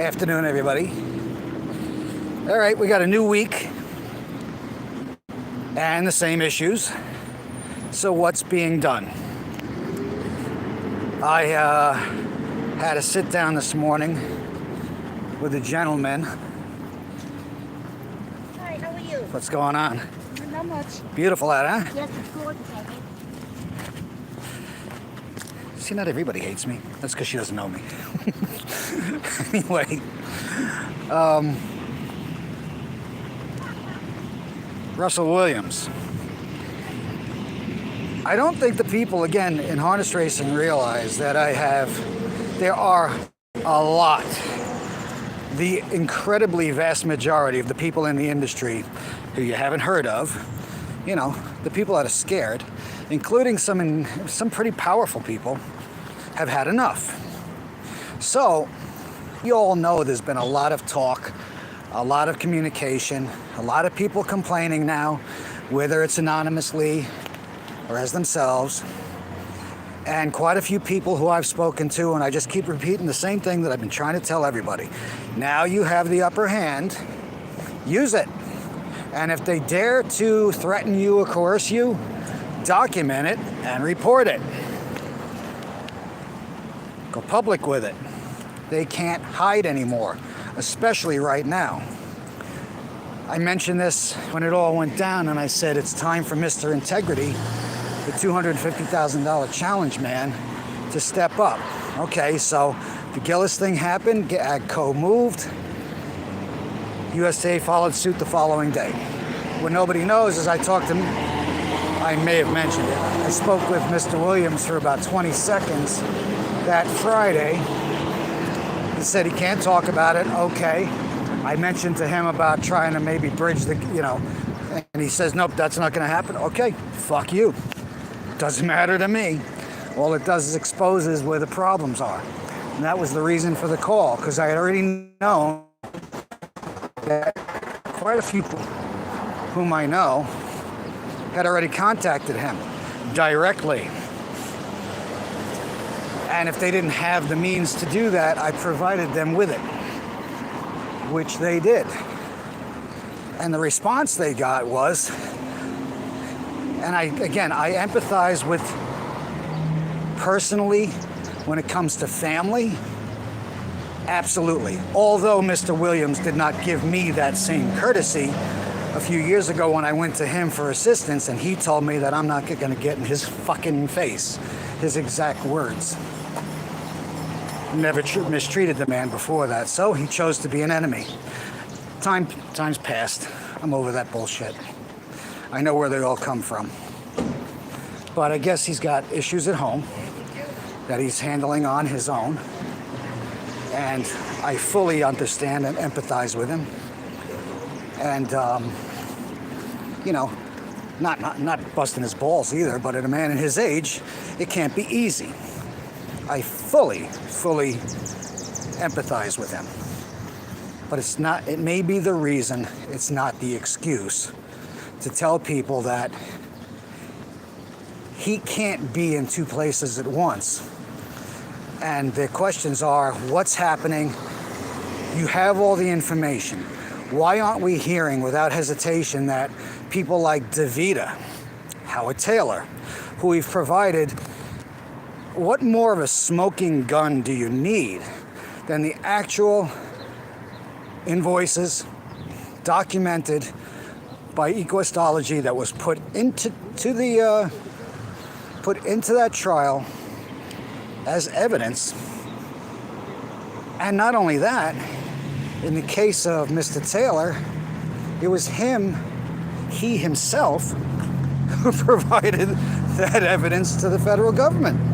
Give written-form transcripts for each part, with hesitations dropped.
Afternoon, everybody. All right, we got a new week and the same issues. So what's being done? I had a sit down this morning with a gentleman. Hi, how are you? What's going on? Not much. Beautiful out, huh? Yes, it's gorgeous, I think. See, not everybody hates me. That's because she doesn't know me. Anyway, Russell Williams. I don't think the people, again, in harness racing realize that there are a lot, the incredibly vast majority of the people in the industry who you haven't heard of, you know, the people that are scared, including some pretty powerful people, have had enough. So, you all know there's been a lot of talk, a lot of communication, a lot of people complaining now, whether it's anonymously or as themselves, and quite a few people who I've spoken to, and I just keep repeating the same thing that I've been trying to tell everybody. Now you have the upper hand, use it. And if they dare to threaten you or coerce you, document it and report it. Go public with it. They can't hide anymore, especially right now. I mentioned this when it all went down, and I said it's time for Mr. Integrity, the $250,000 challenge man, to step up. Okay, so the Gillis thing happened, AGCO moved, USA followed suit the following day. What nobody knows is I may have mentioned it, I spoke with Mr. Williams for about 20 seconds that Friday. He said he can't talk about it. Okay. I mentioned to him about trying to maybe bridge and he says, nope, that's not going to happen. Okay, fuck you. Doesn't matter to me. All it does is exposes where the problems are. And that was the reason for the call, because I had already known that quite a few people whom I know had already contacted him directly. And if they didn't have the means to do that, I provided them with it, which they did. And the response they got was, and I empathize with, personally, when it comes to family, absolutely. Although Mr. Williams did not give me that same courtesy a few years ago when I went to him for assistance, and he told me that I'm not going to get in his fucking face, his exact words. Never mistreated the man before that, so he chose to be an enemy. Time's passed. I'm over that bullshit. I know where they all come from. But I guess he's got issues at home that he's handling on his own. And I fully understand and empathize with him. And, not busting his balls either, but at a man in his age, it can't be easy. I fully empathize with him. But it may be the reason, it's not the excuse, to tell people that he can't be in two places at once. And the questions are, what's happening? You have all the information. Why aren't we hearing without hesitation that people like DeVita, Howard Taylor, who we've provided, what more of a smoking gun do you need than the actual invoices documented by Equistology that was put into that trial as evidence? And not only that, in the case of Mr. Taylor, it was he himself, who provided that evidence to the federal government.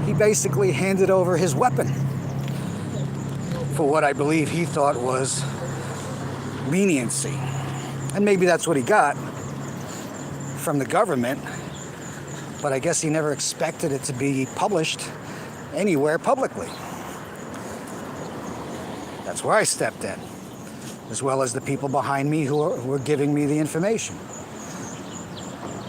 He basically handed over his weapon for what I believe he thought was leniency. And maybe that's what he got from the government, but I guess he never expected it to be published anywhere publicly. That's where I stepped in, as well as the people behind me who were giving me the information.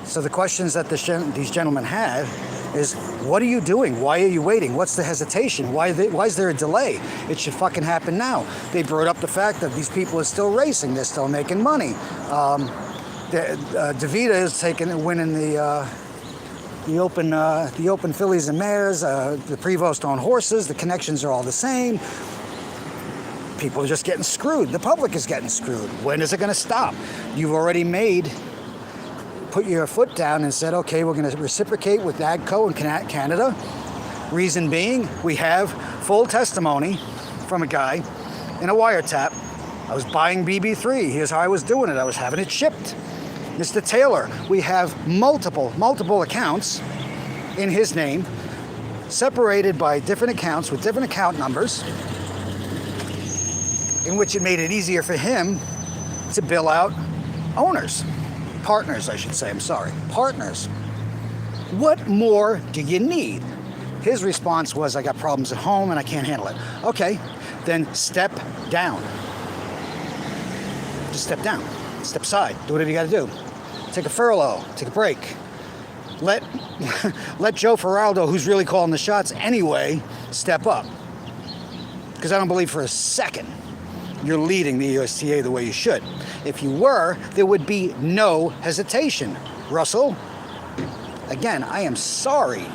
So the questions that these gentlemen had is, What are you doing? Why are you waiting? What's the hesitation? Why is there a delay? It should fucking happen now. They brought up the fact that these people are still racing. They're still making money. DeVita is winning the open fillies and mares, the Prevost on horses. The connections are all the same. People are just getting screwed. The public is getting screwed. When is it going to stop? You've already put your foot down and said, okay, we're going to reciprocate with AGCO in Canada. Reason being, we have full testimony from a guy in a wiretap. I was buying BB3. Here's how I was doing it. I was having it shipped. Mr. Taylor, we have multiple accounts in his name, separated by different accounts with different account numbers, in which it made it easier for him to bill out partners, I should say, partners. What more do you need? His response was, I got problems at home and I can't handle it. Okay, then step down. Just step down, step aside, do whatever you gotta do. Take a furlough, take a break. Let Joe Feraldo, who's really calling the shots anyway, step up. Because I don't believe for a second you're leading the USTA the way you should. If you were, there would be no hesitation. Russell, again, I am sorry.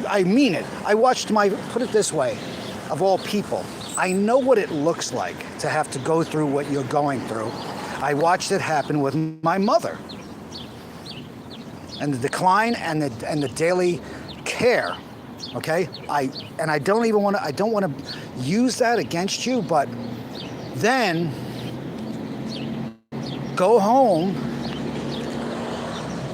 I mean it. I watched put it this way, of all people, I know what it looks like to have to go through what you're going through. I watched it happen with my mother. And the decline and the daily care. Okay, I don't want to use that against you, but then go home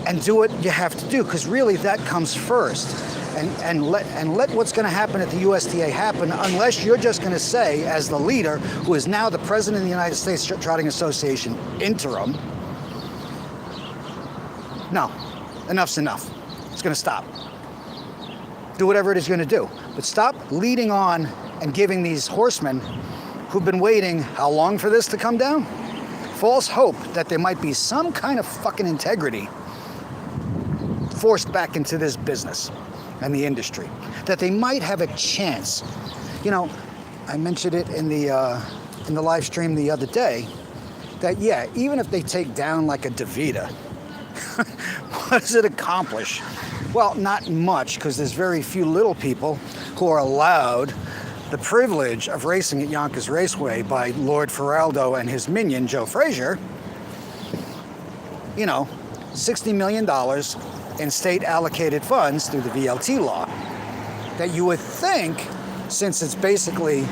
and do what you have to do, because really that comes first, and let what's going to happen at the USTA happen, unless you're just going to say, as the leader, who is now the president of the United States Trotting Association interim, no, enough's enough. It's going to stop. Do whatever it is you're going to do. But stop leading on and giving these horsemen who've been waiting how long for this to come down? False hope that there might be some kind of fucking integrity forced back into this business and the industry. That they might have a chance. You know, I mentioned it in the live stream the other day, that yeah, even if they take down like a DeVita, what does it accomplish? Well, not much, because there's very few little people who are allowed the privilege of racing at Yonkers Raceway by Lord Feraldo and his minion, Joe Frazier. You know, $60 million in state allocated funds through the VLT law that you would think, since it's basically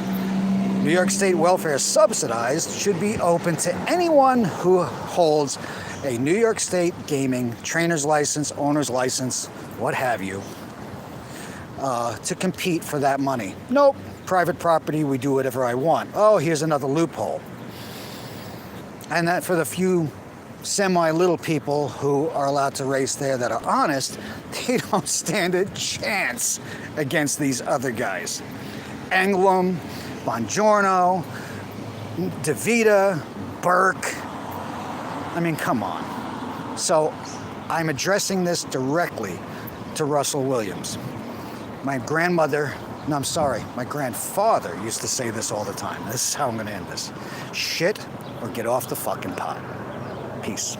New York State welfare subsidized, should be open to anyone who holds a New York State gaming trainer's license, owner's license, what have you, to compete for that money. Nope, private property, we do whatever I want. Oh, here's another loophole. And that for the few semi-little people who are allowed to race there that are honest, they don't stand a chance against these other guys. Englum, Bongiorno, DeVita, Burke. I mean, come on. So I'm addressing this directly to Russell Williams. My grandfather used to say this all the time. This is how I'm going to end this. Shit or get off the fucking pot. Peace.